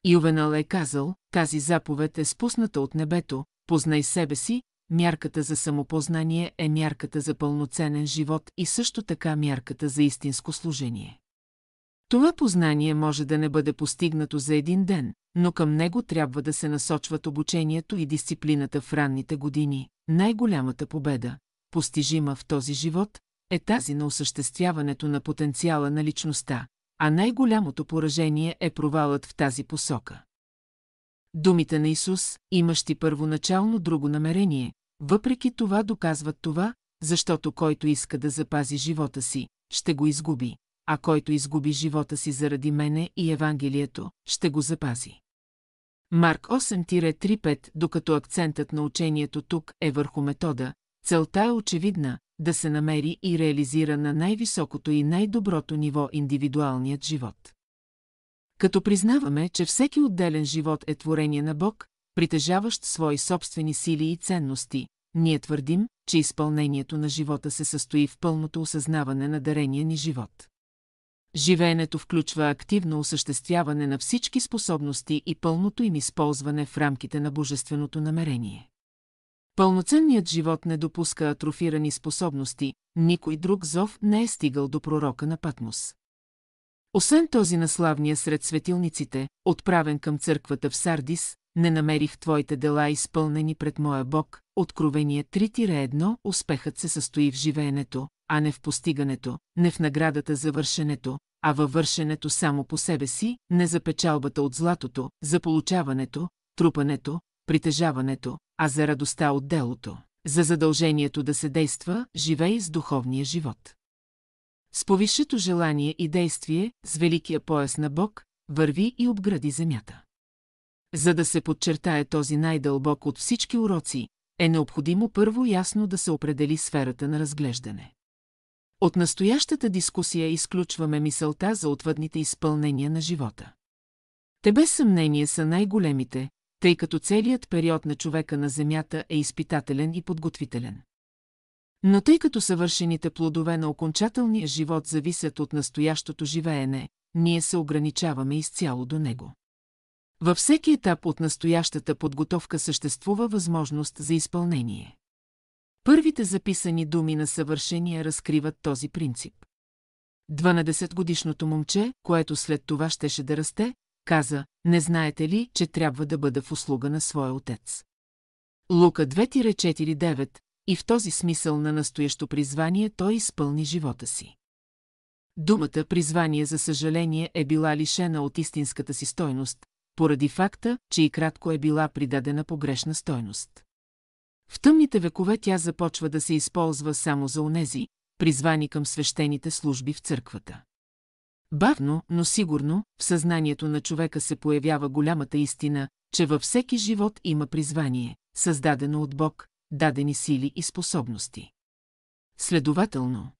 Ювенал е казал, тази заповед е спусната от небето, познай себе си, мярката за самопознание е мярката за пълноценен живот и също така мярката за истинско служение. Това познание може да не бъде постигнато за един ден, но към него трябва да се насочват обучението и дисциплината в ранните години. Най-голямата победа, постижима в този живот, е тази на осъществяването на потенциала на личността, а най-голямото поражение е провалът в тази посока. Думите на Исус, имащи първоначално друго намерение, въпреки това доказват това, защото който иска да запази живота си, ще го изгуби, а който изгуби живота си заради мене и Евангелието, ще го запази. Марк 8-3-5, докато акцентът на учението тук е върху метода, целта е очевидна, да се намери и реализира на най-високото и най-доброто ниво индивидуалният живот. Като признаваме, че всеки отделен живот е творение на Бог, притежаващ свои собствени сили и ценности, ние твърдим, че изпълнението на живота се състои в пълното осъзнаване на дарения ни живот. Живеенето включва активно осъществяване на всички способности и пълното им използване в рамките на божественото намерение. Пълноценният живот не допуска атрофирани способности, никой друг зов не е стигал до пророка на Патмос. Освен този на славния сред светилниците, отправен към църквата в Сардис, не намерих твоите дела изпълнени пред моя Бог. Откровение 3-1. Успехът се състои в живеенето, а не в постигането, не в наградата за вършенето, а във вършенето само по себе си, не за печалбата от златото, за получаването, трупането, притежаването, а за радостта от делото, за задължението да се действа, живей с духовния живот. С повисшето желание и действие, с великия пояс на Бог, върви и обгради земята. За да се подчертае този най-дълбок от всички уроци, е необходимо първо ясно да се определи сферата на разглеждане. От настоящата дискусия изключваме мисълта за отвъдните изпълнения на живота. Те без съмнение са най-големите, тъй като целият период на човека на земята е изпитателен и подготвителен. Но тъй като съвършените плодове на окончателния живот зависят от настоящото живеене, ние се ограничаваме изцяло до него. Във всеки етап от настоящата подготовка съществува възможност за изпълнение. Първите записани думи на съвършения разкриват този принцип. 12-годишното момче, което след това щеше да расте, каза: не знаете ли, че трябва да бъда в услуга на своя отец? Лука 2-4-9, и в този смисъл на настоящо призвание той изпълни живота си. Думата призвание, за съжаление, е била лишена от истинската си стойност, поради факта, че и кратко е била придадена погрешна стойност. В тъмните векове тя започва да се използва само за онези, призвани към свещените служби в църквата. Бавно, но сигурно, в съзнанието на човека се появява голямата истина, че във всеки живот има призвание, създадено от Бог, дадени сили и способности. Следователно,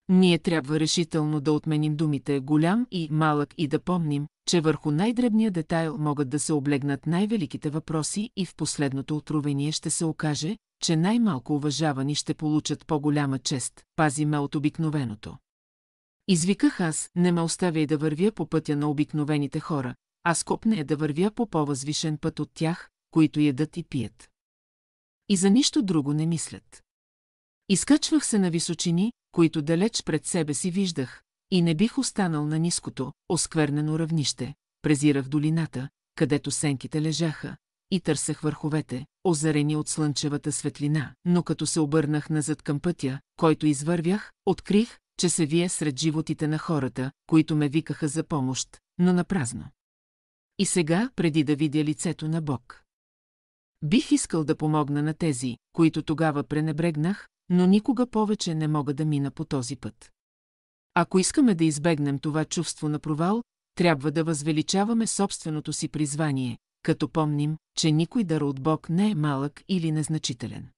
ние трябва решително да отменим думите голям и малък и да помним, че върху най-дребния детайл могат да се облегнат най-великите въпроси и в последното откровение ще се окаже, че най-малко уважавани ще получат по-голяма чест. Пази ме от обикновеното. Извиках аз: не ме оставяй да вървя по пътя на обикновените хора, а скопне да вървя по по-възвишен път от тях, които ядат и пият. И за нищо друго не мислят. Изкачвах се на височини, които далеч пред себе си виждах, и не бих останал на ниското, осквернено равнище, презирах долината, където сенките лежаха, и търсех върховете, озарени от слънчевата светлина, но като се обърнах назад към пътя, който извървях, открих, че се вие сред животите на хората, които ме викаха за помощ, но напразно. И сега, преди да видя лицето на Бог, бих искал да помогна на тези, които тогава пренебрегнах, но никога повече не мога да мина по този път. Ако искаме да избегнем това чувство на провал, трябва да възвеличаваме собственото си призвание, като помним, че никой дар от Бог не е малък или незначителен.